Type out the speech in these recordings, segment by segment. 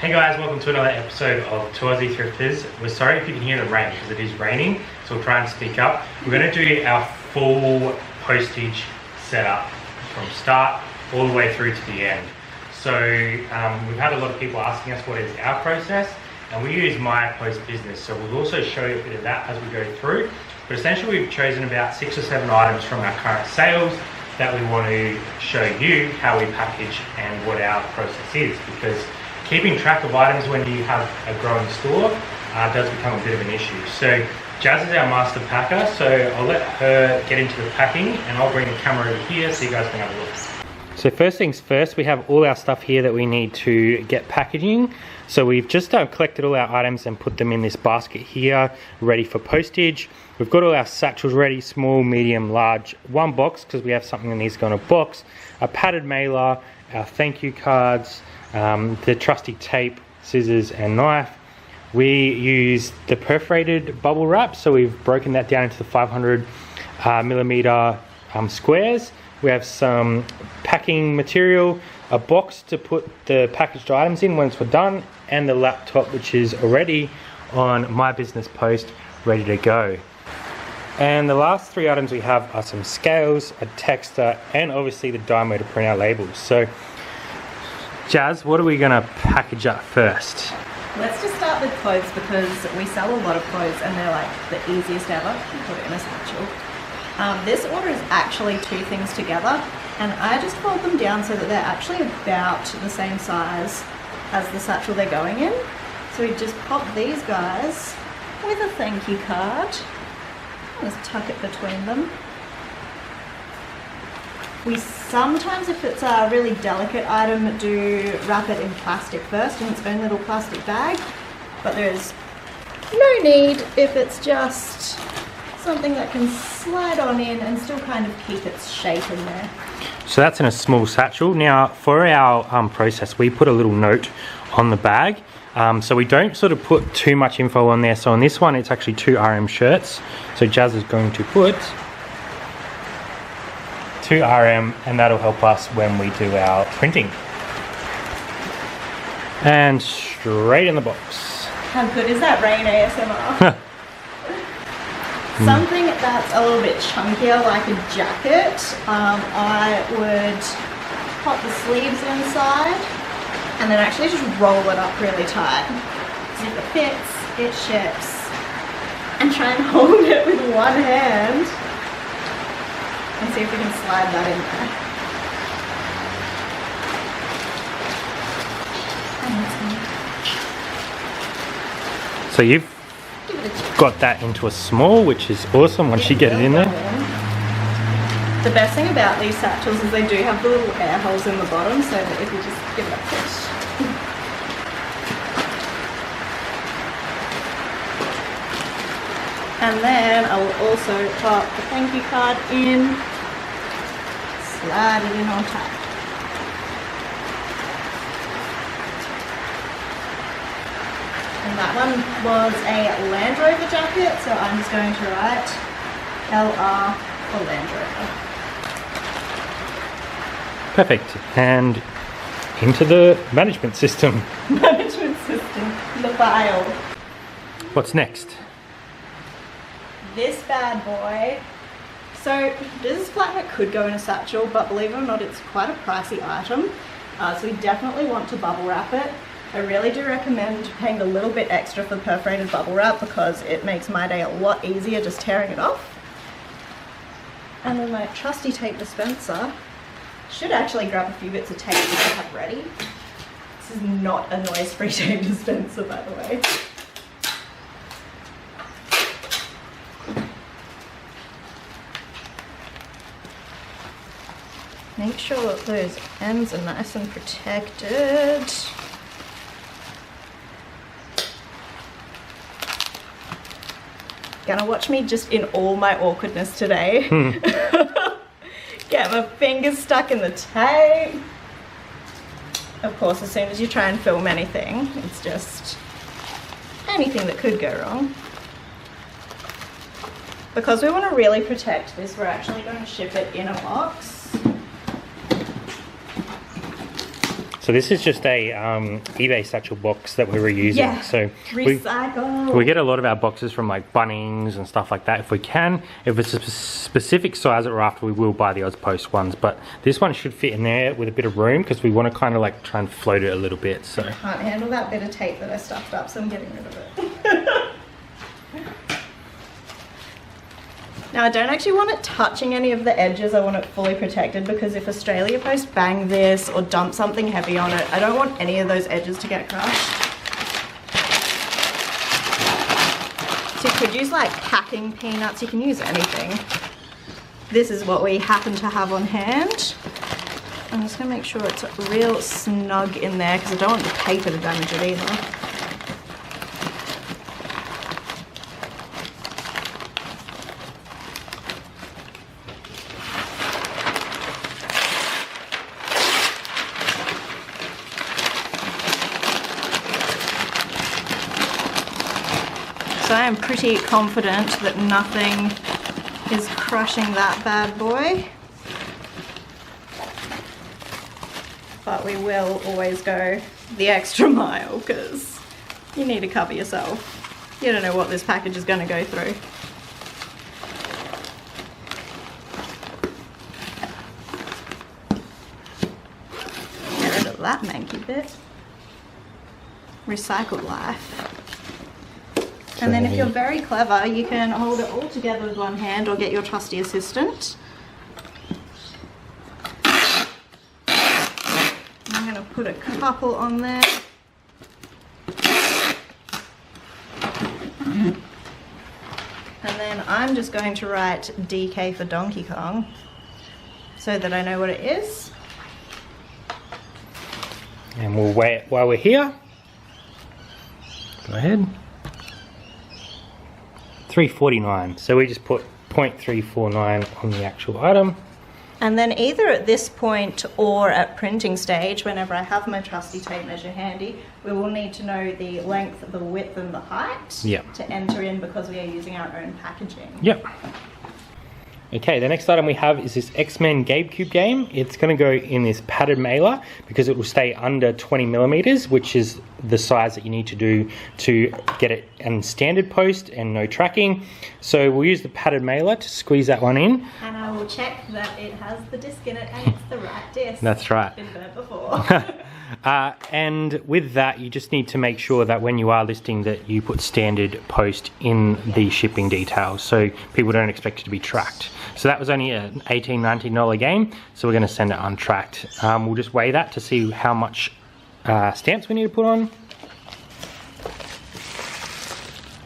Hey guys, welcome to another episode of Aussie Thrifters. We're sorry if you can hear the rain because it is raining, so we'll try and speak up. We're going to do our full postage setup from start all the way through to the end. So we've had a lot of people asking us what is our process, and we use MyPost business, so we'll also show you a bit of that as we go through. But essentially we've chosen about 6 or 7 items from our current sales that we want to show you how we package and what our process is, because keeping track of items when you have a growing store does become a bit of an issue. So Jazz is our master packer, so I'll let her get into the packing and I'll bring the camera over here so you guys can have a look. So first things first, we have all our stuff here that we need to get packaging. So we've just collected all our items and put them in this basket here, ready for postage. We've got all our satchels ready, small, medium, large, 1 box because we have something that needs to go in a box, a padded mailer, our thank you cards, the trusty tape, scissors and knife. We use the perforated bubble wrap, so we've broken that down into the 500 millimeter squares. We have some packing material, a box to put the packaged items in once we're done, and the laptop which is already on My Business Post, ready to go. And the last 3 items we have are some scales, a texter, and obviously the Dymo to print our labels. So Jazz, what are we going to package up first? Let's just start with clothes because we sell a lot of clothes and they're like the easiest ever. You put it in a satchel. This order is actually 2 things together, and I just fold them down so that they're actually about the same size as the satchel they're going in. So we just pop these guys with a thank you card. Just tuck it between them. We sometimes, if it's a really delicate item, do wrap it in plastic first in its own little plastic bag, but there's no need if it's just something that can slide on in and still kind of keep its shape in there. So that's in a small satchel. Now for our process, we put a little note on the bag, so we don't sort of put too much info on there. So on this one, it's actually 2 RM shirts. So Jazz is going to put 2 RM, and that'll help us when we do our printing. And straight in the box. How good is that rain ASMR? Something that's a little bit chunkier, like a jacket, I would pop the sleeves inside and then actually just roll it up really tight. So if it fits, it ships. And try and hold it with one hand and see if we can slide that in there. So you've got that into a small, which is awesome once you get it in there. The best thing about these satchels is they do have the little air holes in the bottom, so that if you just give it a push. And then I will also pop the thank you card in, slide it in on top. And that one was a Land Rover jacket, so I'm just going to write LR for Land Rover. Perfect. And into the management system. Management system, the file. What's next? This bad boy. So this is like it could go in a satchel, but believe it or not, it's quite a pricey item. So we definitely want to bubble wrap it. I really do recommend paying a little bit extra for the perforated bubble wrap because it makes my day a lot easier just tearing it off. And then my trusty tape dispenser. Should actually grab a few bits of tape to have ready. This is not a noise-free tape dispenser, by the way. Make sure that those ends are nice and protected. Gonna watch me just in all my awkwardness today. Get my fingers stuck in the tape. Of course, as soon as you try and film anything, it's just anything that could go wrong. Because we want to really protect this, we're actually going to ship it in a box. So this is just a eBay satchel box that we were using. Yeah, so recycle. we get a lot of our boxes from like Bunnings and stuff like that if we can. If it's a specific size that we're after, we will buy the Oz Post ones. But this one should fit in there with a bit of room because we want to kind of like try and float it a little bit. So I can't handle that bit of tape that I stuffed up, so I'm getting rid of it. Now I don't actually want it touching any of the edges. I want it fully protected because if Australia Post bang this or dump something heavy on it, I don't want any of those edges to get crushed. So you could use like packing peanuts, you can use anything. This is what we happen to have on hand. I'm just gonna make sure it's real snug in there because I don't want the paper to damage it either. So I am pretty confident that nothing is crushing that bad boy. But we will always go the extra mile because you need to cover yourself. You don't know what this package is going to go through. Get rid of that manky bit. Recycled life. And then if you're very clever, you can hold it all together with one hand or get your trusty assistant. I'm going to put a couple on there. And then I'm just going to write DK for Donkey Kong so that I know what it is. and we'll wait while we're here. Go ahead. 349. So we just put 0.349 on the actual item. And then either at this point or at printing stage, whenever I have my trusty tape measure handy, we will need to know the length, the width and the height to enter in because we are using our own packaging. Yep. Okay, the next item we have is this X-Men GameCube game. It's going to go in this padded mailer because it will stay under 20 millimeters, which is the size that you need to do to get it in standard post and no tracking. So we'll use the padded mailer to squeeze that one in. And I will check that it has the disc in it and it's the right disc. That's right. Been burnt before. And with that, you just need to make sure that when you are listing that you put standard post in the shipping details so people don't expect it to be tracked. So that was only an $18, $19 game, so we're going to send it untracked. We'll just weigh that to see how much stamps we need to put on.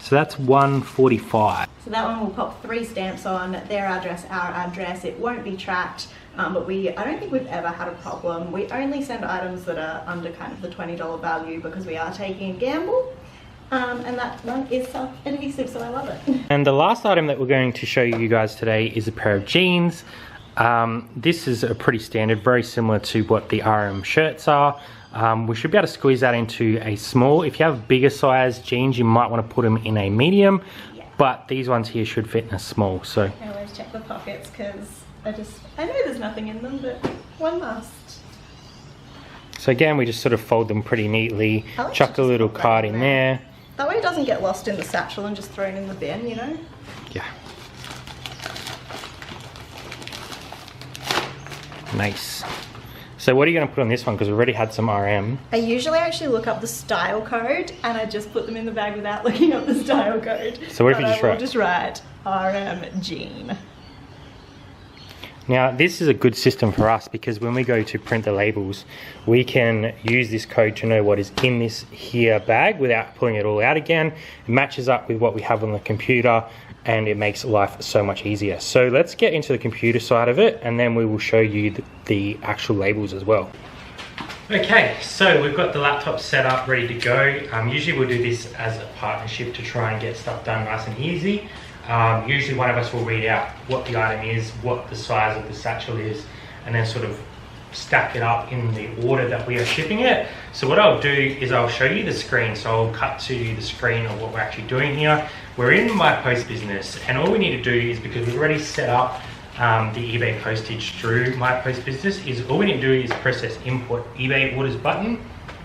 So that's 145. So that one will pop 3 stamps on, their address, our address. It won't be tracked, but I don't think we've ever had a problem. We only send items that are under kind of the $20 value because we are taking a gamble. And that one is self-adhesive, so I love it. And the last item that we're going to show you guys today is a pair of jeans. This is a pretty standard, very similar to what the RM shirts are. We should be able to squeeze that into a small. If you have bigger size jeans, you might want to put them in a medium, but these ones here should fit in a small. So I always check the pockets because I know there's nothing in them, but one must. So again, we just sort of fold them pretty neatly, chuck a little card in there. That way it doesn't get lost in the satchel and just thrown in the bin, you know? Yeah. Nice. So what are you going to put on this one? Because we already had some RM. I usually actually look up the style code and I just put them in the bag without looking up the style code. So what if you just write RM Jean. Now this is a good system for us because when we go to print the labels, we can use this code to know what is in this here bag without pulling it all out again. It matches up with what we have on the computer and it makes life so much easier. So let's get into the computer side of it and then we will show you the actual labels as well. Okay, so we've got the laptop set up, ready to go. Usually we'll do this as a partnership to try and get stuff done nice and easy. Usually one of us will read out what the item is, what the size of the satchel is, and then sort of stack it up in the order that we are shipping it. So what I'll do is I'll show you the screen. So I'll cut to the screen of what we're actually doing here. We're in MyPost business, and all we need to do is, because we've already set up the eBay postage through MyPost Business is all we need to do is press this import eBay orders button,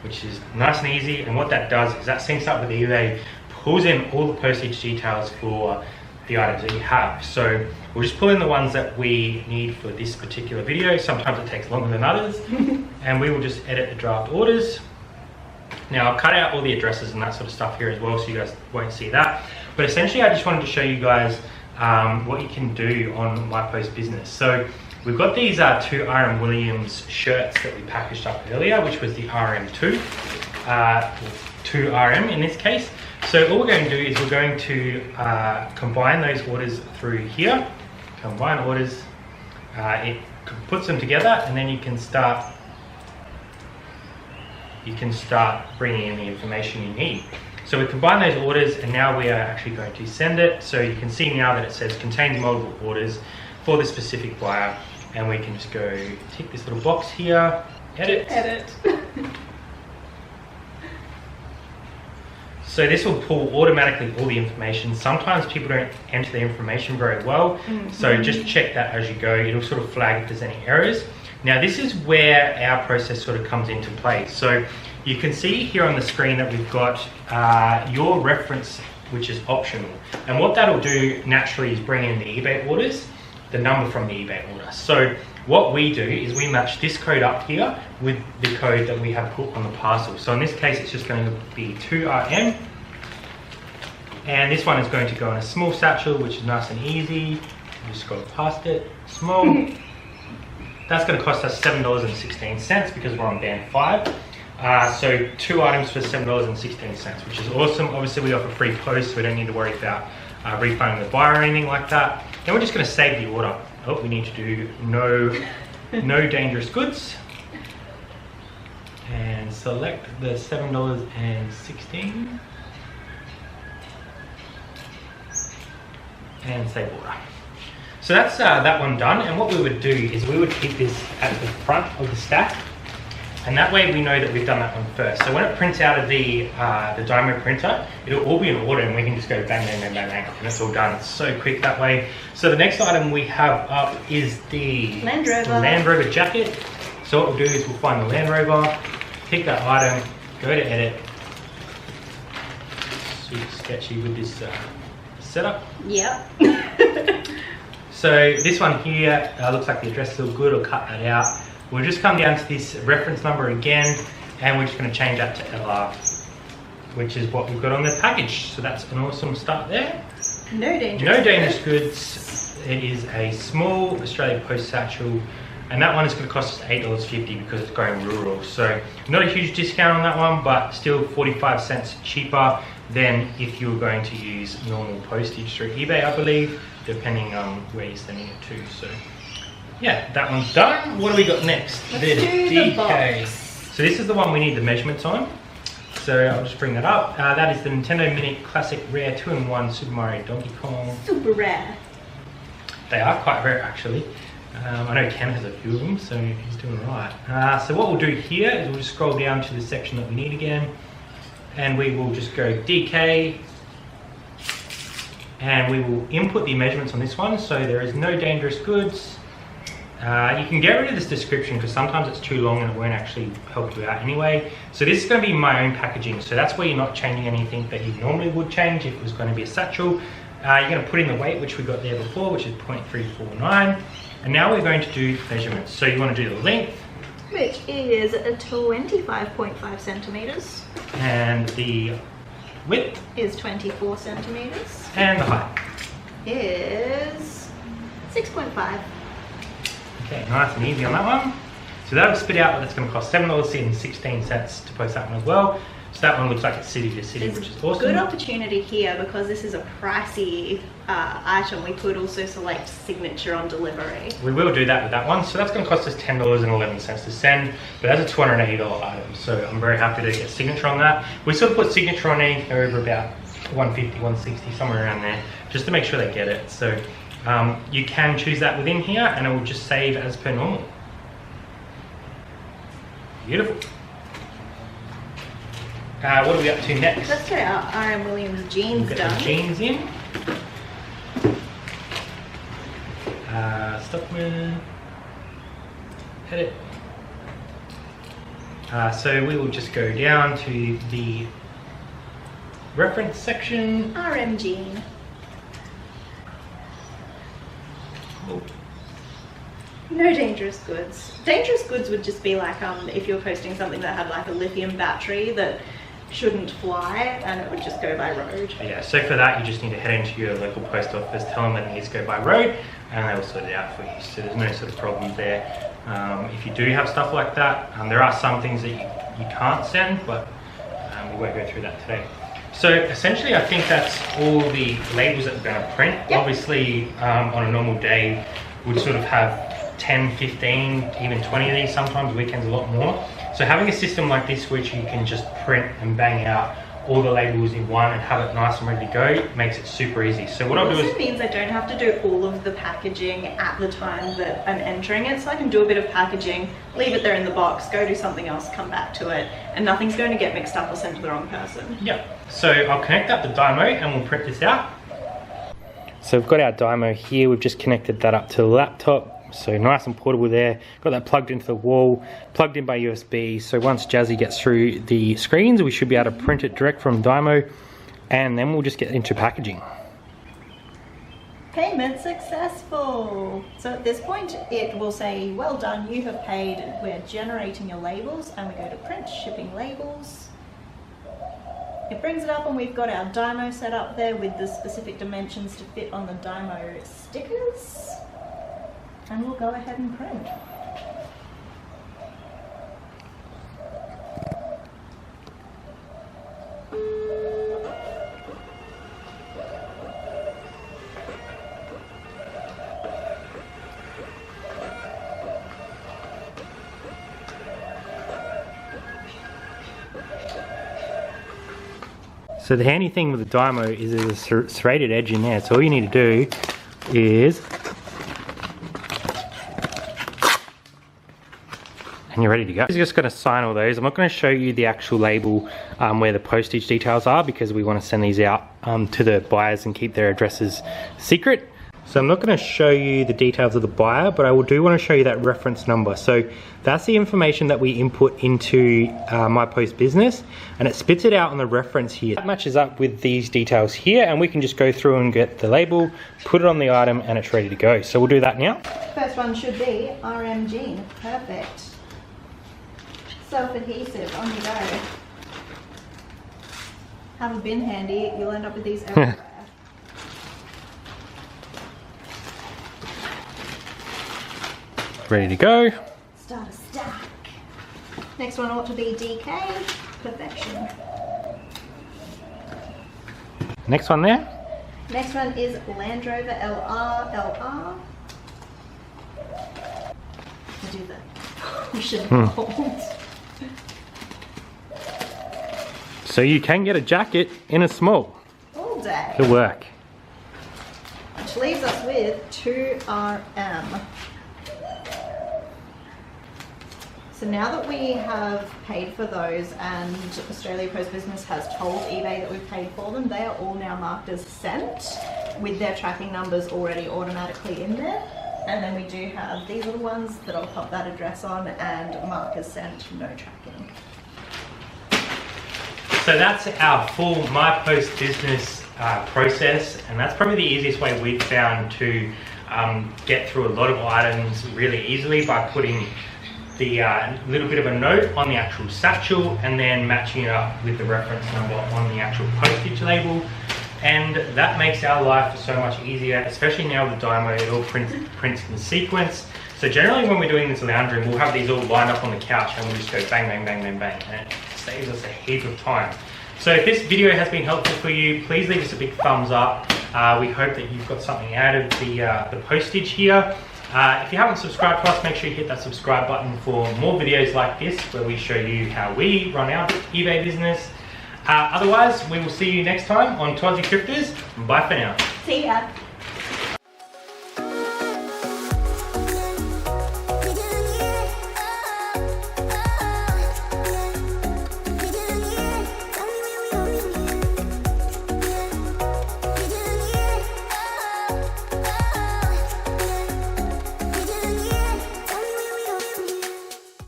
which is nice and easy. And what that does is that syncs up with eBay, pulls in all the postage details for the items that you have. So we'll just pull in the ones that we need for this particular video. Sometimes it takes longer than others. And we will just edit the draft orders. Now I've cut out all the addresses and that sort of stuff here as well, so you guys won't see that. But essentially I just wanted to show you guys what you can do on MyPost Business. So we've got these two RM Williams shirts that we packaged up earlier, which was the RM2, 2RM in this case. So all we're going to do is we're going to combine those orders through here. Combine orders, it puts them together, and then you can start bringing in the information you need. So we combine those orders, and now we are actually going to send it. So you can see now that it says contains multiple orders for the specific buyer, and we can just go tick this little box here, edit. So this will pull automatically all the information. Sometimes people don't enter the information very well, so just check that as you go. It'll sort of flag if there's any errors. Now this is where our process sort of comes into play. So you can see here on the screen that we've got your reference, which is optional. And what that'll do naturally is bring in the eBay orders, the number from the eBay order. So what we do is we match this code up here with the code that we have put on the parcel. So in this case, it's just going to be 2RM. And this one is going to go in a small satchel, which is nice and easy. Just scroll past it, small. That's going to cost us $7.16 because we're on band 5. So 2 items for $7.16, which is awesome. Obviously we offer free post, so we don't need to worry about refunding the buyer or anything like that. Then we're just going to save the order. Oh, we need to do no dangerous goods. And select the $7.16. And save order. So that's that one done. And what we would do is we would keep this at the front of the stack. And that way we know that we've done that one first. So when it prints out of the Dymo printer, it'll all be in order and we can just go bang, bang, bang, bang, bang, and it's all done. It's so quick that way. So the next item we have up is the Land Rover. Land Rover jacket. So what we'll do is we'll find the Land Rover, pick that item, go to edit. Super sketchy with this setup. Yep. So this one here looks like the address is all good. I'll cut that out. We'll just come down to this reference number again, and we're just going to change that to LR, which is what we've got on the package. So that's an awesome start there. No dangerous goods. It is a small Australian Post satchel, and that one is going to cost us $8.50 because it's going rural. So not a huge discount on that one, but still 45 cents cheaper than if you were going to use normal postage through eBay, I believe, depending on where you're sending it to. So yeah, that one's done. What do we got next? Let's do the box. So this is the one we need the measurements on. So I'll just bring that up. That is the Nintendo Mini Classic Rare 2-in-1 Super Mario Donkey Kong. Super rare. They are quite rare actually. I know Ken has a few of them, so he's doing right. So what we'll do here is we'll just scroll down to the section that we need again. And we will just go DK. And we will input the measurements on this one. So there is no dangerous goods. You can get rid of this description because sometimes it's too long and it won't actually help you out anyway. So this is going to be my own packaging. So that's where you're not changing anything that you normally would change if it was going to be a satchel. You're going to put in the weight, which we got there before, which is 0.349. And now we're going to do measurements. So you want to do the length. Which is 25.5 centimeters. And the width. Is 24 centimeters. And the height. Is 6.5. Okay, nice and easy on that one. So that'll spit out what it's going to cost $7.16 to post that one as well. So that one looks like it's city to city, which is awesome. Good opportunity here because this is a pricey item. We could also select signature on delivery. We will do that with that one. So that's going to cost us $10.11 to send, but that's a $280 item. So I'm very happy to get signature on that. We sort of put signature on anything over about 150, 160, somewhere around there, just to make sure they get it. So you can choose that within here and it will just save as per normal. Beautiful. What are we up to next? Let's get our RM Williams jeans we'll get done. the jeans in. Stockman, edit. So we will just go down to the reference section. RMG. Oh. No dangerous goods. Dangerous goods would just be like if you're posting something that had like a lithium battery that shouldn't fly and it would just go by road. Yeah, so for that you just need to head into your local post office, tell them it needs to go by road, and they'll sort it out for you. So there's no sort of problem there. If you do have stuff like that, there are some things that you can't send, but we won't go through that today. So essentially I think that's all the labels that we're going to print. Yep. Obviously on a normal day we'd sort of have 10, 15, even 20 of these, sometimes weekends a lot more. So having a system like this which you can just print and bang out all the labels in one and have it nice and ready to go makes it super easy. So what I'll do is... It also means I don't have to do all of the packaging at the time that I'm entering it, so I can do a bit of packaging, leave it there in the box, go do something else, come back to it, and nothing's going to get mixed up or sent to the wrong person. Yeah, so I'll connect up the Dymo and we'll print this out. So we've got our Dymo here, we've just connected that up to the laptop. So nice and portable there. Got that plugged into the wall, plugged in by USB. So once Jazzy gets through the screens, we should be able to print it direct from Dymo, and then we'll just get into packaging. Payment successful. So at this point, it will say, well done, you have paid. We're generating your labels, and we go to print shipping labels. It brings it up and we've got our Dymo set up there with the specific dimensions to fit on the Dymo stickers. And we'll go ahead and print. So the handy thing with the Dymo is there's a serrated edge in there. So all you need to do is, and you're ready to go. I'm just going to sign all those. I'm not going to show you the actual label where the postage details are because we want to send these out to the buyers and keep their addresses secret. So I'm not going to show you the details of the buyer, but I do want to show you that reference number. So that's the information that we input into MyPost Business, and it spits it out on the reference here. That matches up with these details here, and we can just go through and get the label, put it on the item, and it's ready to go. So we'll do that now. First one should be RMG. Perfect. Self-adhesive, on you go. Have a bin handy, you'll end up with these everywhere. Ready to go. Start a stack. Next one ought to be DK. Perfection. Next one there. Next one is Land Rover LR. I do the push and hold. So you can get a jacket in a small. All day. Good work. Which leaves us with 2RM. So now that we have paid for those and Australia Post Business has told eBay that we've paid for them, they are all now marked as sent with their tracking numbers already automatically in there. And then we do have these little ones that I'll pop that address on and mark as sent, no tracking. So that's our full MyPost Business process, and that's probably the easiest way we've found to get through a lot of items really easily by putting the little bit of a note on the actual satchel and then matching it up with the reference number on the actual postage label. And that makes our life so much easier, especially now with Dymo, it all prints in sequence. So generally when we're doing this laundering, we'll have these all lined up on the couch and we'll just go bang, bang, bang, bang, bang, and it saves us a heap of time. So if this video has been helpful for you, please leave us a big thumbs up. We hope that you've got something out of the postage here. If you haven't subscribed to us, make sure you hit that subscribe button for more videos like this where we show you how we run our eBay business. Otherwise, we will see you next time on Aussie Thrifters. Bye for now. See ya.